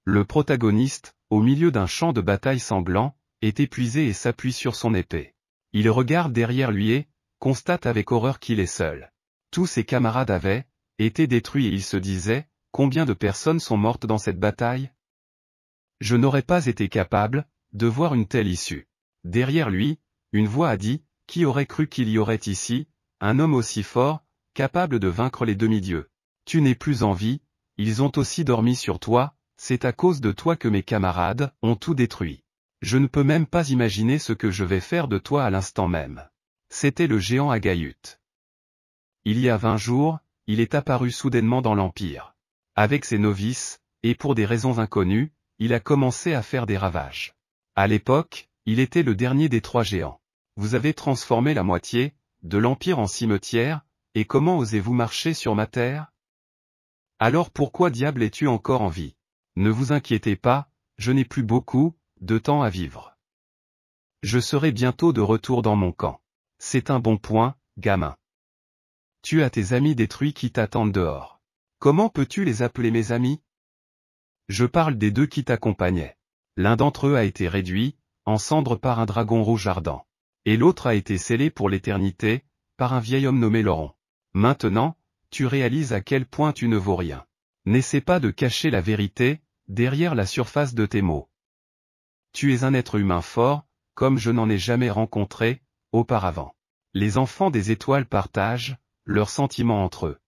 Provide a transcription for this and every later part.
Le protagoniste, au milieu d'un champ de bataille sanglant, est épuisé et s'appuie sur son épée. Il regarde derrière lui et constate avec horreur qu'il est seul. Tous ses camarades avaient été détruits et il se disait, combien de personnes sont mortes dans cette bataille? Je n'aurais pas été capable de voir une telle issue. Derrière lui, une voix a dit, qui aurait cru qu'il y aurait ici un homme aussi fort, capable de vaincre les demi-dieux? Tu n'es plus en vie, ils ont aussi dormi sur toi, c'est à cause de toi que mes camarades ont tout détruit. Je ne peux même pas imaginer ce que je vais faire de toi à l'instant même. C'était le géant Agayut. Il y a 20 jours, il est apparu soudainement dans l'Empire. Avec ses novices, et pour des raisons inconnues, il a commencé à faire des ravages. À l'époque, il était le dernier des 3 géants. Vous avez transformé la moitié de l'Empire en cimetière, et comment osez-vous marcher sur ma terre? Alors pourquoi diable es-tu encore en vie? Ne vous inquiétez pas, je n'ai plus beaucoup de temps à vivre. Je serai bientôt de retour dans mon camp. C'est un bon point, gamin. Tu as tes amis détruits qui t'attendent dehors. Comment peux-tu les appeler mes amis? Je parle des 2 qui t'accompagnaient. L'un d'entre eux a été réduit en cendres par un dragon rouge ardent. Et l'autre a été scellé pour l'éternité par un vieil homme nommé Lauron. Maintenant, tu réalises à quel point tu ne vaux rien. N'essaie pas de cacher la vérité derrière la surface de tes mots. Tu es un être humain fort, comme je n'en ai jamais rencontré auparavant. Les enfants des étoiles partagent leurs sentiments entre eux.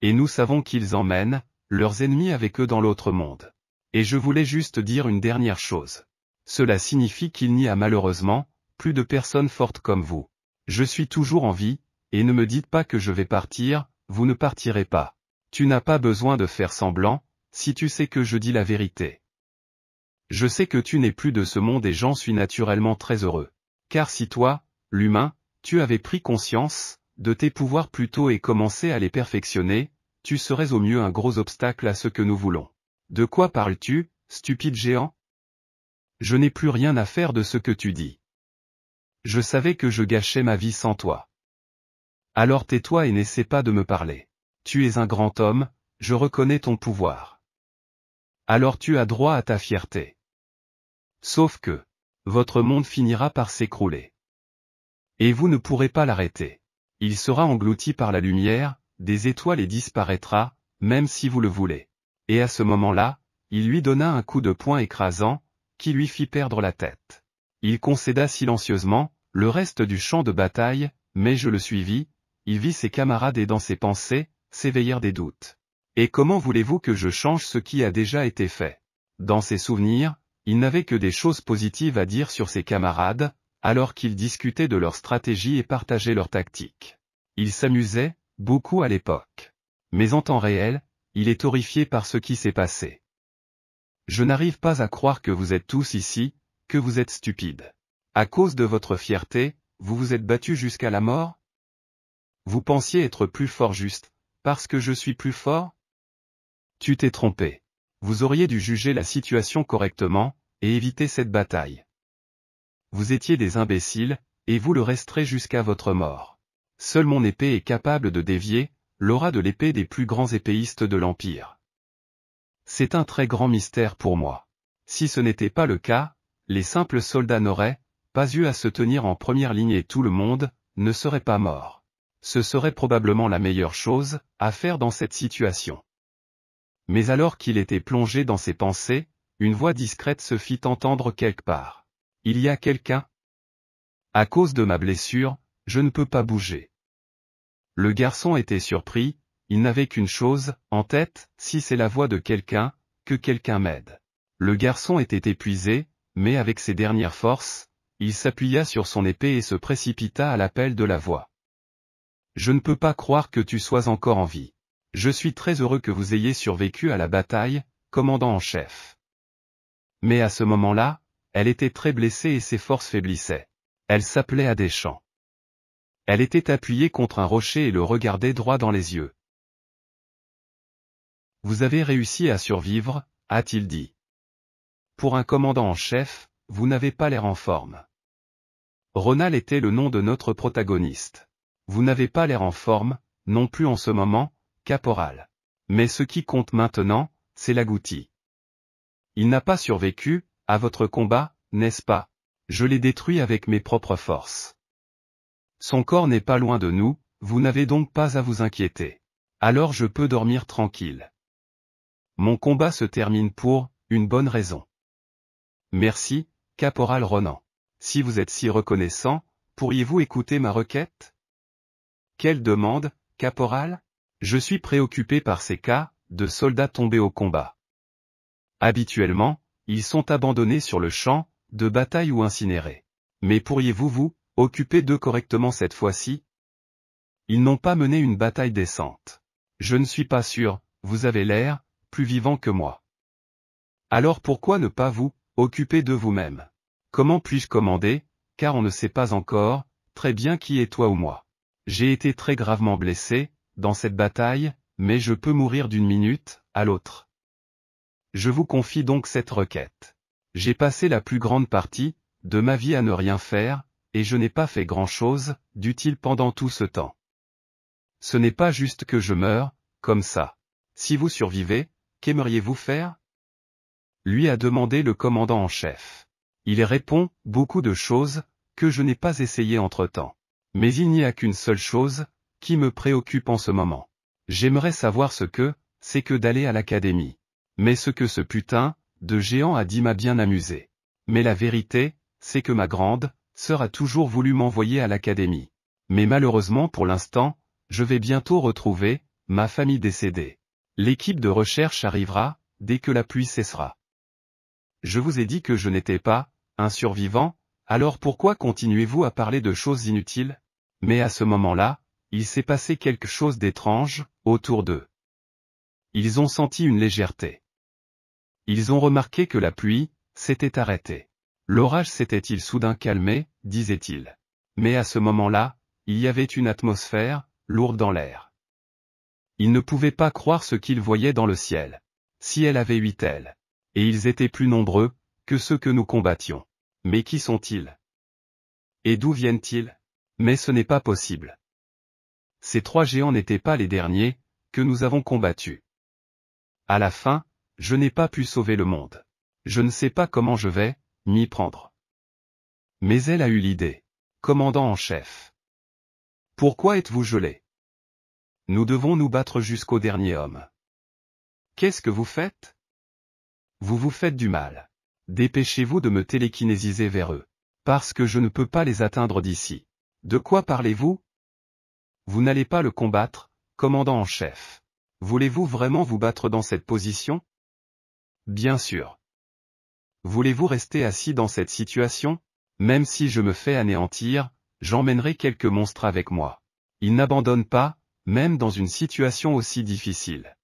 Et nous savons qu'ils emmènent leurs ennemis avec eux dans l'autre monde. Et je voulais juste dire une dernière chose. Cela signifie qu'il n'y a malheureusement plus de personnes fortes comme vous. Je suis toujours en vie, et ne me dites pas que je vais partir, vous ne partirez pas. Tu n'as pas besoin de faire semblant, si tu sais que je dis la vérité. Je sais que tu n'es plus de ce monde et j'en suis naturellement très heureux. Car si toi, l'humain, tu avais pris conscience de tes pouvoirs plus tôt et commencé à les perfectionner, tu serais au mieux un gros obstacle à ce que nous voulons. De quoi parles-tu, stupide géant? Je n'ai plus rien à faire de ce que tu dis. Je savais que je gâchais ma vie sans toi. Alors tais-toi et n'essaie pas de me parler. Tu es un grand homme, je reconnais ton pouvoir. Alors tu as droit à ta fierté. Sauf que, votre monde finira par s'écrouler. Et vous ne pourrez pas l'arrêter. Il sera englouti par la lumière, des étoiles et disparaîtra, même si vous le voulez. Et à ce moment-là, il lui donna un coup de poing écrasant, qui lui fit perdre la tête. Il concéda silencieusement le reste du champ de bataille, mais je le suivis, il vit ses camarades et dans ses pensées, s'éveillèrent des doutes. Et comment voulez-vous que je change ce qui a déjà été fait? Dans ses souvenirs, il n'avait que des choses positives à dire sur ses camarades, alors qu'ils discutaient de leur stratégie et partageaient leurs tactiques. Il s'amusait beaucoup à l'époque. Mais en temps réel, il est horrifié par ce qui s'est passé. Je n'arrive pas à croire que vous êtes tous ici, que vous êtes stupides. À cause de votre fierté, vous vous êtes battus jusqu'à la mort? Vous pensiez être plus fort juste, parce que je suis plus fort? Tu t'es trompé. Vous auriez dû juger la situation correctement, et éviter cette bataille. Vous étiez des imbéciles, et vous le resterez jusqu'à votre mort. Seule mon épée est capable de dévier l'aura de l'épée des plus grands épéistes de l'Empire. C'est un très grand mystère pour moi. Si ce n'était pas le cas, les simples soldats n'auraient pas eu à se tenir en première ligne et tout le monde ne serait pas mort. Ce serait probablement la meilleure chose à faire dans cette situation. Mais alors qu'il était plongé dans ses pensées, une voix discrète se fit entendre quelque part. Il y a quelqu'un? À cause de ma blessure, je ne peux pas bouger. Le garçon était surpris, il n'avait qu'une chose en tête, si c'est la voix de quelqu'un, que quelqu'un m'aide. Le garçon était épuisé, mais avec ses dernières forces, il s'appuya sur son épée et se précipita à l'appel de la voix. Je ne peux pas croire que tu sois encore en vie. Je suis très heureux que vous ayez survécu à la bataille, commandant en chef. Mais à ce moment-là, elle était très blessée et ses forces faiblissaient. Elle s'appelait Adéchan. Elle était appuyée contre un rocher et le regardait droit dans les yeux. Vous avez réussi à survivre, a-t-il dit. Pour un commandant en chef, vous n'avez pas l'air en forme. Ronald était le nom de notre protagoniste. Vous n'avez pas l'air en forme, non plus en ce moment, caporal. Mais ce qui compte maintenant, c'est l'agouti. Il n'a pas survécu, à votre combat, n'est-ce pas? Je l'ai détruit avec mes propres forces. Son corps n'est pas loin de nous, vous n'avez donc pas à vous inquiéter. Alors je peux dormir tranquille. Mon combat se termine pour une bonne raison. Merci, caporal Ronan. Si vous êtes si reconnaissant, pourriez-vous écouter ma requête? Quelle demande, caporal? Je suis préoccupé par ces cas de soldats tombés au combat. Habituellement, ils sont abandonnés sur le champ de bataille ou incinérés. Mais pourriez-vous vous occuper d'eux correctement cette fois-ci? Ils n'ont pas mené une bataille décente. Je ne suis pas sûr, vous avez l'air plus vivant que moi. Alors pourquoi ne pas vous occuper de vous-même? Comment puis-je commander, car on ne sait pas encore très bien qui est toi ou moi. J'ai été très gravement blessé dans cette bataille, mais je peux mourir d'une minute à l'autre. Je vous confie donc cette requête. J'ai passé la plus grande partie de ma vie à ne rien faire, et je n'ai pas fait grand-chose d'utile pendant tout ce temps. Ce n'est pas juste que je meure, comme ça. Si vous survivez, qu'aimeriez-vous faire? Lui a demandé le commandant en chef. Il répond beaucoup de choses que je n'ai pas essayé entre-temps. Mais il n'y a qu'une seule chose qui me préoccupe en ce moment. J'aimerais savoir ce que c'est que d'aller à l'académie. Mais ce que ce putain de géant a dit m'a bien amusé. Mais la vérité, c'est que ma grande sœur a toujours voulu m'envoyer à l'académie. Mais malheureusement pour l'instant, je vais bientôt retrouver ma famille décédée. L'équipe de recherche arrivera dès que la pluie cessera. Je vous ai dit que je n'étais pas un survivant, alors pourquoi continuez-vous à parler de choses inutiles? Mais à ce moment-là, il s'est passé quelque chose d'étrange autour d'eux. Ils ont senti une légèreté. Ils ont remarqué que la pluie s'était arrêtée. L'orage s'était-il soudain calmé, disait-il. Mais à ce moment-là, il y avait une atmosphère lourde dans l'air. Ils ne pouvaient pas croire ce qu'ils voyaient dans le ciel. Si elle avait 8 ailes. Et ils étaient plus nombreux que ceux que nous combattions. Mais qui sont-ils? Et d'où viennent-ils? Mais ce n'est pas possible. Ces 3 géants n'étaient pas les derniers que nous avons combattus. À la fin, je n'ai pas pu sauver le monde. Je ne sais pas comment je vais m'y prendre. Mais elle a eu l'idée. Commandant en chef. Pourquoi êtes-vous gelé? Nous devons nous battre jusqu'au dernier homme. Qu'est-ce que vous faites? Vous vous faites du mal. Dépêchez-vous de me télékinésiser vers eux. Parce que je ne peux pas les atteindre d'ici. De quoi parlez-vous? Vous n'allez pas le combattre, commandant en chef. Voulez-vous vraiment vous battre dans cette position? Bien sûr. Voulez-vous rester assis dans cette situation? Même si je me fais anéantir, j'emmènerai quelques monstres avec moi. Ils n'abandonnent pas, même dans une situation aussi difficile.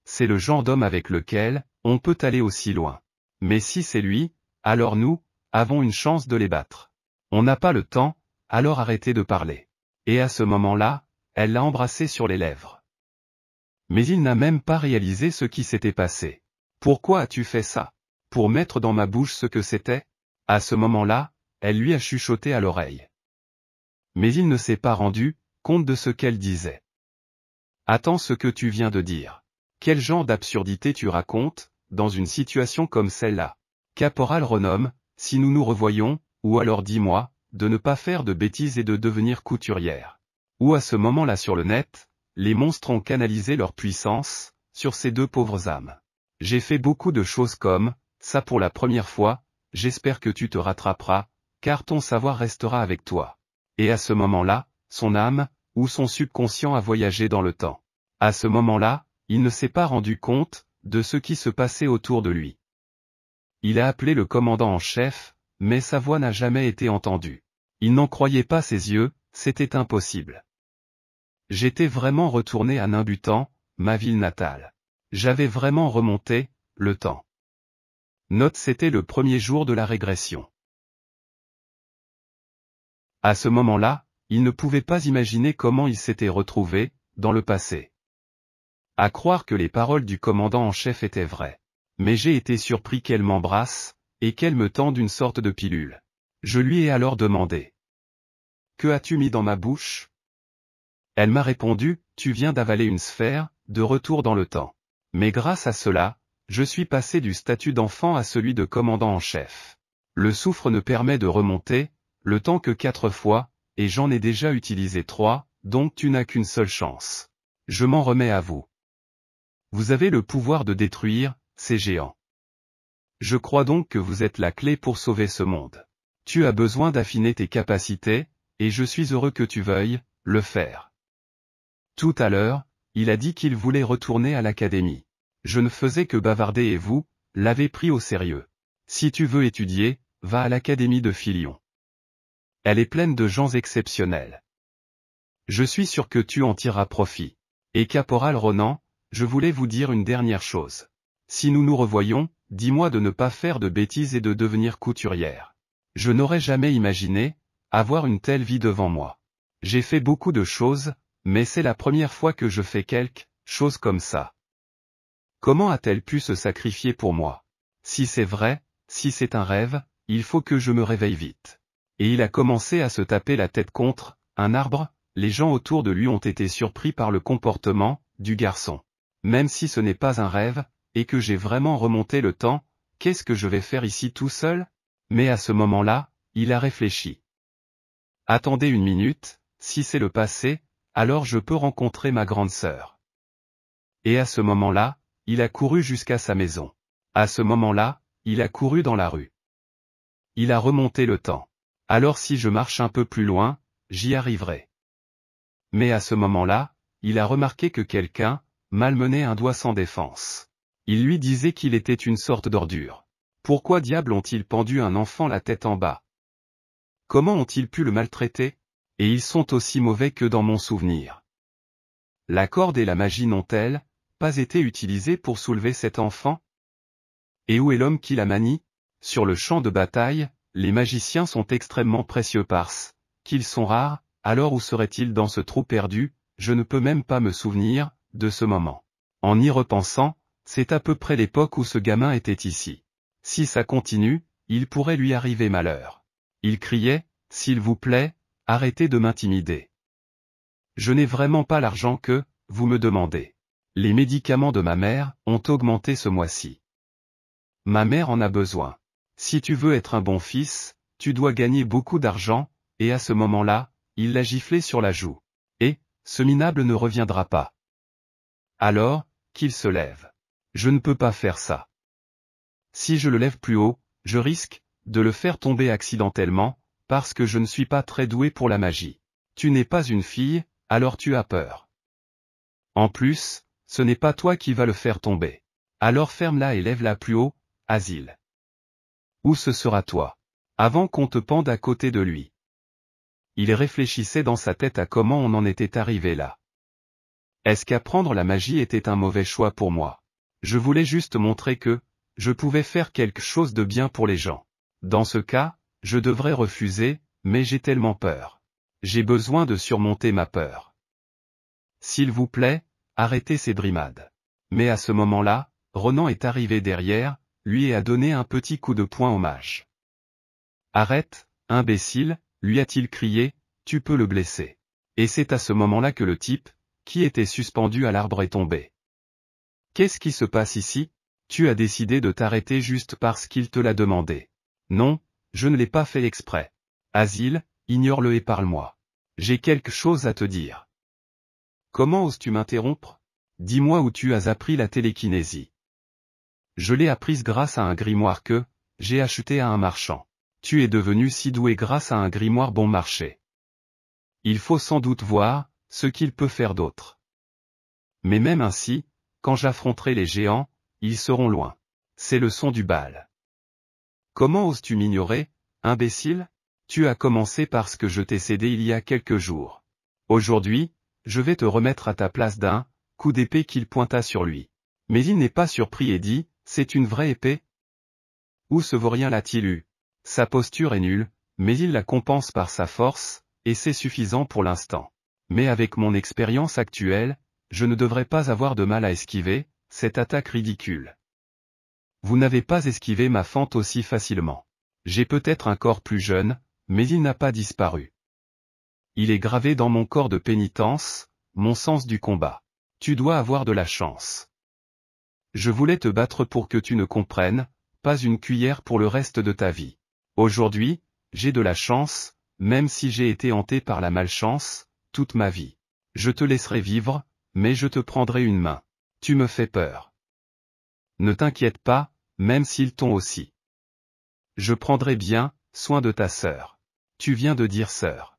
C'est le genre d'homme avec lequel on peut aller aussi loin. Mais si c'est lui, alors nous avons une chance de les battre. On n'a pas le temps, alors arrêtez de parler. Et à ce moment-là, elle l'a embrassé sur les lèvres. Mais il n'a même pas réalisé ce qui s'était passé. Pourquoi as-tu fait ça? Pour mettre dans ma bouche ce que c'était? À ce moment-là, elle lui a chuchoté à l'oreille. Mais il ne s'est pas rendu compte de ce qu'elle disait. Attends ce que tu viens de dire. Quel genre d'absurdité tu racontes, dans une situation comme celle-là? Caporal Ronom, si nous nous revoyons, ou alors dis-moi, de ne pas faire de bêtises et de devenir couturière. Ou à ce moment-là sur le net, les monstres ont canalisé leur puissance sur ces 2 pauvres âmes. J'ai fait beaucoup de choses comme ça pour la première fois, j'espère que tu te rattraperas, car ton savoir restera avec toi. Et à ce moment-là, son âme, ou son subconscient a voyagé dans le temps. À ce moment-là, il ne s'est pas rendu compte de ce qui se passait autour de lui. Il a appelé le commandant en chef, mais sa voix n'a jamais été entendue. Il n'en croyait pas ses yeux, c'était impossible. J'étais vraiment retourné à Nimbutan, ma ville natale. J'avais vraiment remonté le temps. Note, c'était le premier jour de la régression. À ce moment-là, il ne pouvait pas imaginer comment il s'était retrouvé dans le passé. À croire que les paroles du commandant en chef étaient vraies. Mais j'ai été surpris qu'elle m'embrasse, et qu'elle me tende une sorte de pilule. Je lui ai alors demandé. Que as-tu mis dans ma bouche? Elle m'a répondu, tu viens d'avaler une sphère, de retour dans le temps. Mais grâce à cela, je suis passé du statut d'enfant à celui de commandant en chef. Le soufre ne permet de remonter, le temps que 4 fois, et j'en ai déjà utilisé 3, donc tu n'as qu'une seule chance. Je m'en remets à vous. Vous avez le pouvoir de détruire ces géants. Je crois donc que vous êtes la clé pour sauver ce monde. Tu as besoin d'affiner tes capacités, et je suis heureux que tu veuilles le faire. Tout à l'heure, il a dit qu'il voulait retourner à l'académie. Je ne faisais que bavarder et vous, l'avez pris au sérieux. Si tu veux étudier, va à l'académie de Filion. Elle est pleine de gens exceptionnels. Je suis sûr que tu en tireras profit. Et Caporal Ronan, je voulais vous dire une dernière chose. Si nous nous revoyons, dis-moi de ne pas faire de bêtises et de devenir couturière. Je n'aurais jamais imaginé avoir une telle vie devant moi. J'ai fait beaucoup de choses, mais c'est la première fois que je fais quelque chose comme ça. Comment a-t-elle pu se sacrifier pour moi? Si c'est vrai, si c'est un rêve, il faut que je me réveille vite. Et il a commencé à se taper la tête contre un arbre. Les gens autour de lui ont été surpris par le comportement du garçon. Même si ce n'est pas un rêve, et que j'ai vraiment remonté le temps, qu'est-ce que je vais faire ici tout seul? Mais à ce moment-là, il a réfléchi. Attendez une minute, si c'est le passé, alors je peux rencontrer ma grande sœur. Et à ce moment-là, il a couru jusqu'à sa maison. À ce moment-là, il a couru dans la rue. Il a remonté le temps. Alors si je marche un peu plus loin, j'y arriverai. Mais à ce moment-là, il a remarqué que quelqu'un malmenait un doigt sans défense. Il lui disait qu'il était une sorte d'ordure. Pourquoi diable ont-ils pendu un enfant la tête en bas? Comment ont-ils pu le maltraiter? Et ils sont aussi mauvais que dans mon souvenir. La corde et la magie n'ont-elles pas été utilisées pour soulever cet enfant? Et où est l'homme qui la manie? Sur le champ de bataille, les magiciens sont extrêmement précieux parce qu'ils sont rares, alors où seraient-ils dans ce trou perdu? Je ne peux même pas me souvenir de ce moment. En y repensant, c'est à peu près l'époque où ce gamin était ici. Si ça continue, il pourrait lui arriver malheur. Il criait, « S'il vous plaît, arrêtez de m'intimider. Je n'ai vraiment pas l'argent que vous me demandez. Les médicaments de ma mère ont augmenté ce mois-ci. Ma mère en a besoin. Si tu veux être un bon fils, tu dois gagner beaucoup d'argent, et à ce moment-là, il l'a giflé sur la joue. Et, ce minable ne reviendra pas. Alors, qu'il se lève. Je ne peux pas faire ça. Si je le lève plus haut, je risque de le faire tomber accidentellement, parce que je ne suis pas très doué pour la magie. Tu n'es pas une fille, alors tu as peur. En plus, ce n'est pas toi qui vas le faire tomber. Alors ferme-la et lève-la plus haut, Asile. Où ce sera toi? Avant qu'on te pende à côté de lui. Il réfléchissait dans sa tête à comment on en était arrivé là. Est-ce qu'apprendre la magie était un mauvais choix pour moi? Je voulais juste montrer que je pouvais faire quelque chose de bien pour les gens. Dans ce cas, je devrais refuser, mais j'ai tellement peur. J'ai besoin de surmonter ma peur. S'il vous plaît, arrêtez ces brimades. Mais à ce moment-là, Ronan est arrivé derrière, lui a donné un petit coup de poing au mage. Arrête, imbécile, lui a-t-il crié, tu peux le blesser. Et c'est à ce moment-là que le type, qui était suspendu à l'arbre est tombé. Qu'est-ce qui se passe ici? Tu as décidé de t'arrêter juste parce qu'il te l'a demandé. Non, je ne l'ai pas fait exprès. Asile, ignore-le et parle-moi. J'ai quelque chose à te dire. Comment oses-tu m'interrompre? Dis-moi où tu as appris la télékinésie. Je l'ai apprise grâce à un grimoire que j'ai acheté à un marchand. Tu es devenu si doué grâce à un grimoire bon marché. Il faut sans doute voir ce qu'il peut faire d'autre. Mais même ainsi, quand j'affronterai les géants, ils seront loin. C'est le son du bal. Comment oses-tu m'ignorer, imbécile? Tu as commencé parce que je t'ai cédé il y a quelques jours. Aujourd'hui, je vais te remettre à ta place d'un coup d'épée qu'il pointa sur lui. Mais il n'est pas surpris et dit, c'est une vraie épée? Où ce vaurien l'a-t-il eu? Sa posture est nulle, mais il la compense par sa force, et c'est suffisant pour l'instant. Mais avec mon expérience actuelle, je ne devrais pas avoir de mal à esquiver cette attaque ridicule. Vous n'avez pas esquivé ma fente aussi facilement. J'ai peut-être un corps plus jeune, mais il n'a pas disparu. Il est gravé dans mon corps de pénitence, mon sens du combat. Tu dois avoir de la chance. Je voulais te battre pour que tu ne comprennes, pas une cuillère pour le reste de ta vie. Aujourd'hui, j'ai de la chance, même si j'ai été hanté par la malchance, toute ma vie. Je te laisserai vivre, mais je te prendrai une main. Tu me fais peur. Ne t'inquiète pas, même s'ils t'ont aussi. Je prendrai bien soin de ta sœur. Tu viens de dire sœur.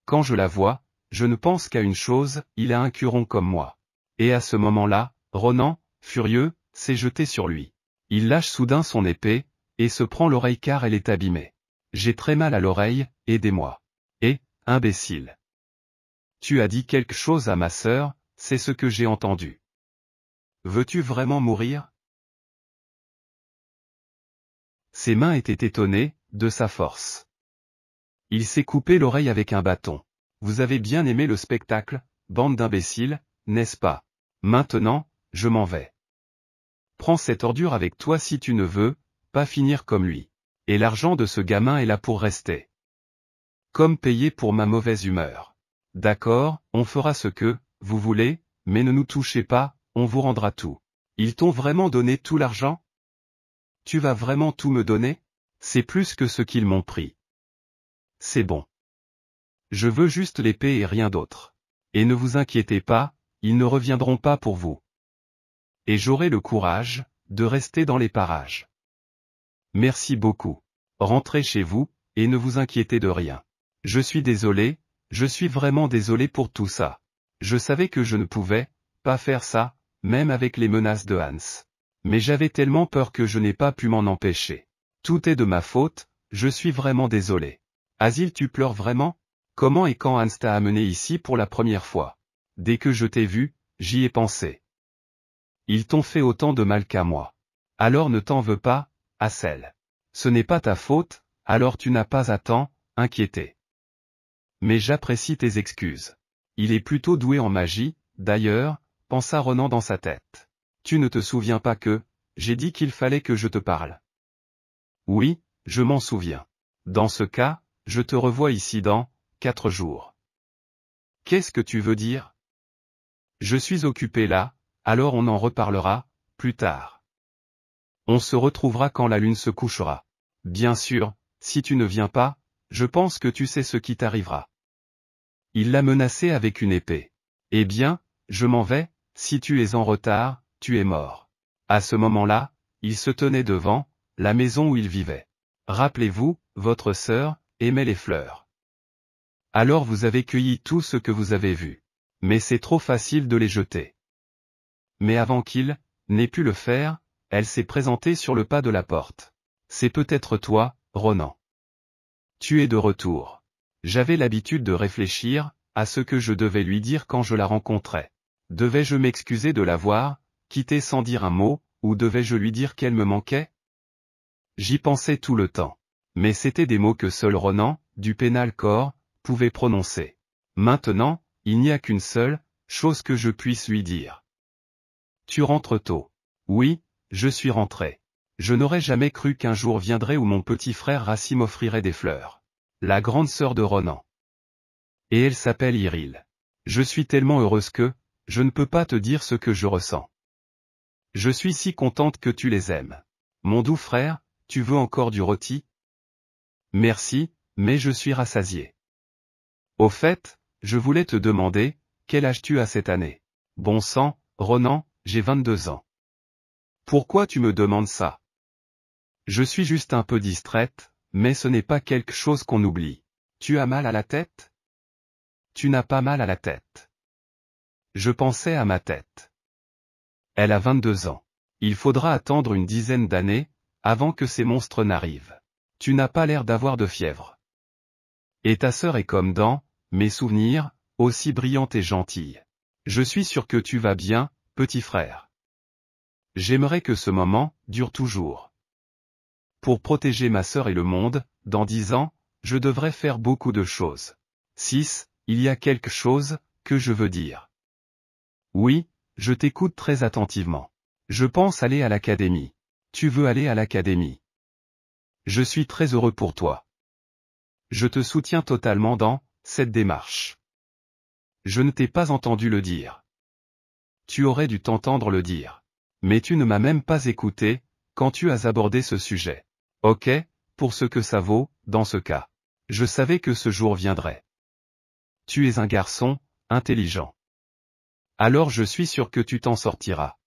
Quand je la vois, je ne pense qu'à une chose, il a un Curon comme moi. Et à ce moment-là, Ronan, furieux, s'est jeté sur lui. Il lâche soudain son épée, et se prend l'oreille car elle est abîmée. J'ai très mal à l'oreille, aidez-moi. Et, imbécile. Tu as dit quelque chose à ma sœur, c'est ce que j'ai entendu. Veux-tu vraiment mourir? Ses mains étaient étonnées, de sa force. Il s'est coupé l'oreille avec un bâton. Vous avez bien aimé le spectacle, bande d'imbéciles, n'est-ce pas? Maintenant, je m'en vais. Prends cette ordure avec toi si tu ne veux, pas finir comme lui. Et l'argent de ce gamin est là pour rester. Comme payé pour ma mauvaise humeur. D'accord, on fera ce que, vous voulez, mais ne nous touchez pas, on vous rendra tout. Ils t'ont vraiment donné tout l'argent? Tu vas vraiment tout me donner? C'est plus que ce qu'ils m'ont pris. C'est bon. Je veux juste l'épée et rien d'autre. Et ne vous inquiétez pas, ils ne reviendront pas pour vous. Et j'aurai le courage, de rester dans les parages. Merci beaucoup. Rentrez chez vous, et ne vous inquiétez de rien. Je suis désolé, je suis vraiment désolé pour tout ça. Je savais que je ne pouvais pas faire ça, même avec les menaces de Hans. Mais j'avais tellement peur que je n'ai pas pu m'en empêcher. Tout est de ma faute, je suis vraiment désolé. Asil, tu pleures vraiment? Comment et quand Hans t'a amené ici pour la première fois? Dès que je t'ai vu, j'y ai pensé. Ils t'ont fait autant de mal qu'à moi. Alors ne t'en veux pas, Hassel. Ce n'est pas ta faute, alors tu n'as pas à t'en inquiéter. Mais j'apprécie tes excuses. Il est plutôt doué en magie, d'ailleurs, pensa Ronan dans sa tête. Tu ne te souviens pas que, j'ai dit qu'il fallait que je te parle? Oui, je m'en souviens. Dans ce cas, je te revois ici dans 4 jours. Qu'est-ce que tu veux dire? Je suis occupé là, alors on en reparlera, plus tard. On se retrouvera quand la lune se couchera. Bien sûr, si tu ne viens pas, je pense que tu sais ce qui t'arrivera. Il l'a menacé avec une épée. Eh bien, je m'en vais, si tu es en retard, tu es mort. À ce moment-là, il se tenait devant la maison où il vivait. Rappelez-vous, votre sœur aimait les fleurs. Alors vous avez cueilli tout ce que vous avez vu. Mais c'est trop facile de les jeter. Mais avant qu'il n'ait pu le faire, elle s'est présentée sur le pas de la porte. C'est peut-être toi, Ronan. Tu es de retour. J'avais l'habitude de réfléchir à ce que je devais lui dire quand je la rencontrais. Devais-je m'excuser de l'avoir quittée sans dire un mot, ou devais-je lui dire qu'elle me manquait? J'y pensais tout le temps. Mais c'étaient des mots que seul Ronan, du pénal corps, pouvait prononcer. Maintenant, il n'y a qu'une seule chose que je puisse lui dire. Tu rentres tôt. Oui, je suis rentré. Je n'aurais jamais cru qu'un jour viendrait où mon petit frère Rassi m'offrirait des fleurs. La grande sœur de Ronan. Et elle s'appelle Iril. Je suis tellement heureuse que, je ne peux pas te dire ce que je ressens. Je suis si contente que tu les aimes. Mon doux frère, tu veux encore du rôti? Merci, mais je suis rassasié. Au fait, je voulais te demander, quel âge tu as cette année? Bon sang, Ronan, j'ai 22 ans. Pourquoi tu me demandes ça? Je suis juste un peu distraite, mais ce n'est pas quelque chose qu'on oublie. Tu as mal à la tête? Tu n'as pas mal à la tête. Je pensais à ma tête. Elle a 22 ans. Il faudra attendre une dizaine d'années, avant que ces monstres n'arrivent. Tu n'as pas l'air d'avoir de fièvre. Et ta sœur est comme dans mes souvenirs, aussi brillante et gentille. Je suis sûr que tu vas bien, petit frère. J'aimerais que ce moment dure toujours. Pour protéger ma sœur et le monde, dans 10 ans, je devrais faire beaucoup de choses. 6. Il y a quelque chose que je veux dire. Oui, je t'écoute très attentivement. Je pense aller à l'académie. Tu veux aller à l'académie? Je suis très heureux pour toi. Je te soutiens totalement dans cette démarche. Je ne t'ai pas entendu le dire. Tu aurais dû t'entendre le dire. Mais tu ne m'as même pas écouté, quand tu as abordé ce sujet. Ok, pour ce que ça vaut, dans ce cas. Je savais que ce jour viendrait. Tu es un garçon, intelligent. Alors je suis sûr que tu t'en sortiras.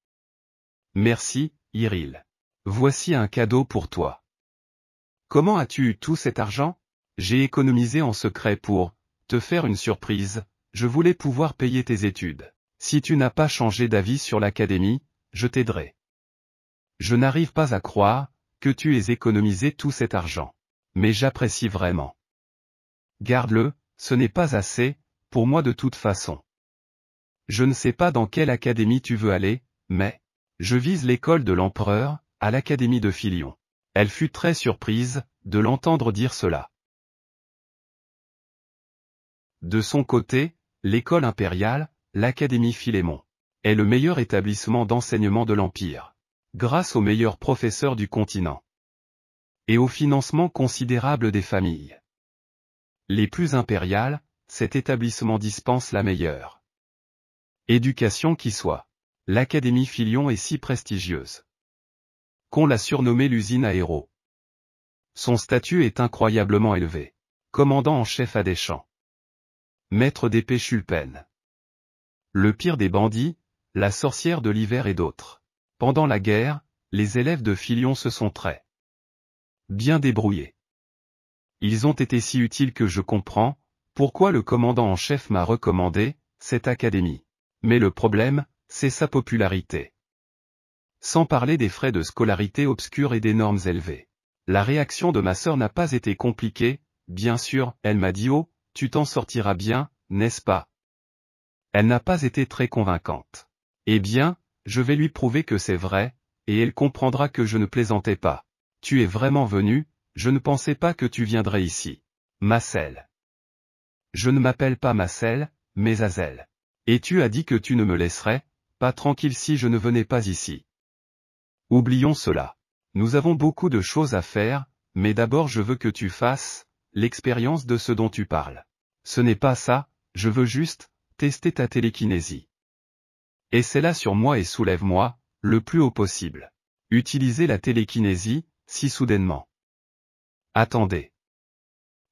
Merci, Iril. Voici un cadeau pour toi. Comment as-tu eu tout cet argent? J'ai économisé en secret pour te faire une surprise, je voulais pouvoir payer tes études. Si tu n'as pas changé d'avis sur l'académie, je t'aiderai. Je n'arrive pas à croire que tu aies économisé tout cet argent. Mais j'apprécie vraiment. Garde-le, ce n'est pas assez, pour moi de toute façon. Je ne sais pas dans quelle académie tu veux aller, mais je vise l'école de l'empereur, à l'académie de Philion. Elle fut très surprise de l'entendre dire cela. De son côté, l'école impériale, l'Académie Philémon, est le meilleur établissement d'enseignement de l'Empire, grâce aux meilleurs professeurs du continent et au financement considérable des familles les plus impériales. Cet établissement dispense la meilleure éducation qui soit. L'Académie Philion est si prestigieuse qu'on l'a surnommée l'usine à héros. Son statut est incroyablement élevé. Commandant en chef à des champs. Maître d'épée Chulpen. Le pire des bandits, la sorcière de l'hiver et d'autres. Pendant la guerre, les élèves de Philion se sont très bien débrouillés. Ils ont été si utiles que je comprends pourquoi le commandant en chef m'a recommandé cette académie. Mais le problème, c'est sa popularité. Sans parler des frais de scolarité obscurs et des normes élevées. La réaction de ma sœur n'a pas été compliquée, bien sûr, elle m'a dit « Oh, tu t'en sortiras bien, n'est-ce pas ?» Elle n'a pas été très convaincante. Eh bien, je vais lui prouver que c'est vrai, et elle comprendra que je ne plaisantais pas. Tu es vraiment venu, je ne pensais pas que tu viendrais ici. Marcel. Je ne m'appelle pas Marcel, mais Azel. Et tu as dit que tu ne me laisserais pas tranquille si je ne venais pas ici. Oublions cela. Nous avons beaucoup de choses à faire, mais d'abord je veux que tu fasses l'expérience de ce dont tu parles. Ce n'est pas ça, je veux juste tester ta télékinésie. Essaie-la sur moi et soulève-moi, le plus haut possible. Utiliser la télékinésie, si soudainement. Attendez.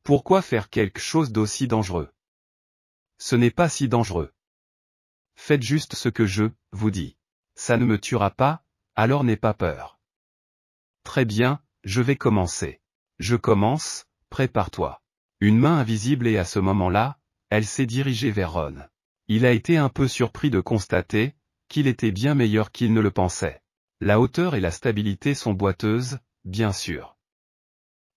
Pourquoi faire quelque chose d'aussi dangereux? Ce n'est pas si dangereux. Faites juste ce que je vous dis. Ça ne me tuera pas, alors n'aie pas peur. Très bien, je vais commencer. Je commence, prépare-toi. Une main invisible et à ce moment-là, elle s'est dirigée vers Ron. Il a été un peu surpris de constater qu'il était bien meilleur qu'il ne le pensait. La hauteur et la stabilité sont boiteuses, bien sûr.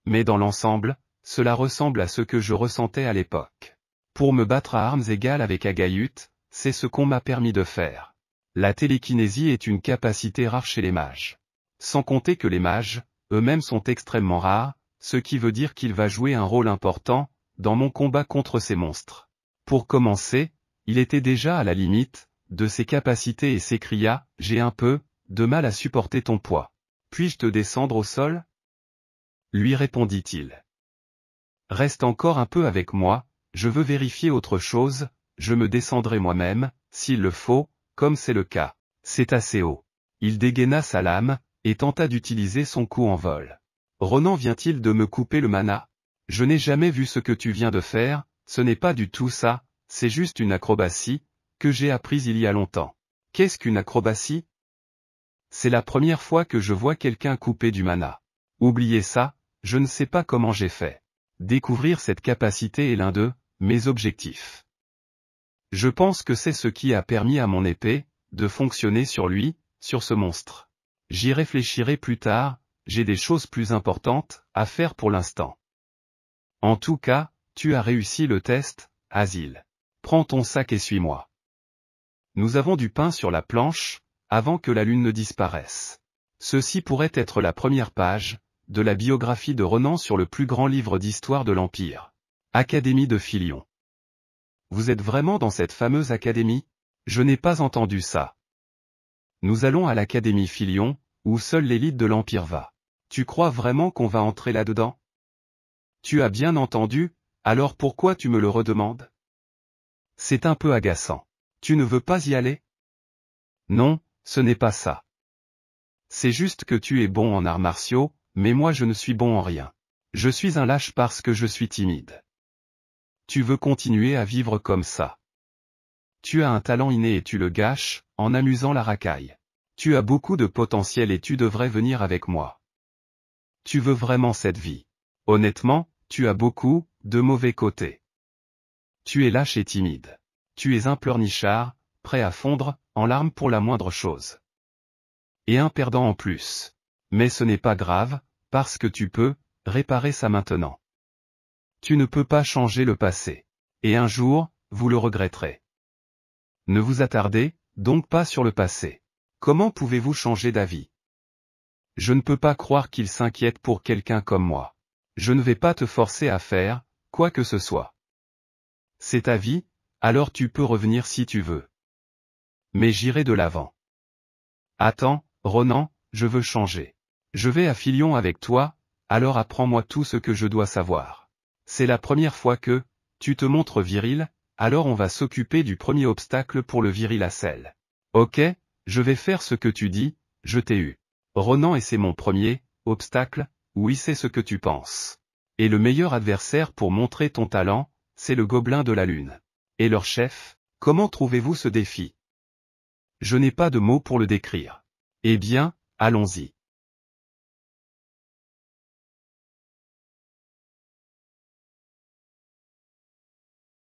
Mais dans l'ensemble, cela ressemble à ce que je ressentais à l'époque. Pour me battre à armes égales avec Agayut, c'est ce qu'on m'a permis de faire. La télékinésie est une capacité rare chez les mages. Sans compter que les mages, eux-mêmes sont extrêmement rares, ce qui veut dire qu'il va jouer un rôle important dans mon combat contre ces monstres. Pour commencer, il était déjà à la limite de ses capacités et s'écria « J'ai un peu de mal à supporter ton poids. Puis-je te descendre au sol ?» lui répondit-il. « Reste encore un peu avec moi, je veux vérifier autre chose, je me descendrai moi-même, s'il le faut, comme c'est le cas. C'est assez haut. » Il dégaina sa lame et tenta d'utiliser son coup en vol. « Ronan vient-il de me couper le mana? Je n'ai jamais vu ce que tu viens de faire, ce n'est pas du tout ça, c'est juste une acrobatie que j'ai apprise il y a longtemps. » Qu'est-ce qu'une acrobatie? C'est la première fois que je vois quelqu'un couper du mana. Oubliez ça, je ne sais pas comment j'ai fait. Découvrir cette capacité est l'un de mes objectifs. Je pense que c'est ce qui a permis à mon épée de fonctionner sur lui, sur ce monstre. J'y réfléchirai plus tard, j'ai des choses plus importantes à faire pour l'instant. En tout cas, tu as réussi le test, Asile. Prends ton sac et suis-moi. Nous avons du pain sur la planche, avant que la lune ne disparaisse. Ceci pourrait être la première page de la biographie de Ronan sur le plus grand livre d'histoire de l'Empire. Académie de Philion. Vous êtes vraiment dans cette fameuse académie? Je n'ai pas entendu ça. Nous allons à l'Académie Philion, où seule l'élite de l'Empire va. Tu crois vraiment qu'on va entrer là-dedans? Tu as bien entendu, alors pourquoi tu me le redemandes? C'est un peu agaçant. Tu ne veux pas y aller? Non, ce n'est pas ça. C'est juste que tu es bon en arts martiaux, mais moi je ne suis bon en rien. Je suis un lâche parce que je suis timide. Tu veux continuer à vivre comme ça. Tu as un talent inné et tu le gâches, en amusant la racaille. Tu as beaucoup de potentiel et tu devrais venir avec moi. Tu veux vraiment cette vie. Honnêtement, tu as beaucoup de mauvais côtés. Tu es lâche et timide. Tu es un pleurnichard, prêt à fondre en larmes pour la moindre chose. Et un perdant en plus. Mais ce n'est pas grave, parce que tu peux réparer ça maintenant. Tu ne peux pas changer le passé. Et un jour, vous le regretterez. Ne vous attardez donc pas sur le passé. Comment pouvez-vous changer d'avis? Je ne peux pas croire qu'il s'inquiète pour quelqu'un comme moi. Je ne vais pas te forcer à faire quoi que ce soit. C'est ta vie, alors tu peux revenir si tu veux. Mais j'irai de l'avant. Attends, Ronan, je veux changer. Je vais à Filion avec toi, alors apprends-moi tout ce que je dois savoir. C'est la première fois que tu te montres viril, alors on va s'occuper du premier obstacle pour le viril à sel. Ok, je vais faire ce que tu dis, je t'ai eu. Ronan et c'est mon premier obstacle, oui c'est ce que tu penses. Et le meilleur adversaire pour montrer ton talent, c'est le gobelin de la lune. Et leur chef, comment trouvez-vous ce défi? Je n'ai pas de mots pour le décrire. Eh bien, allons-y.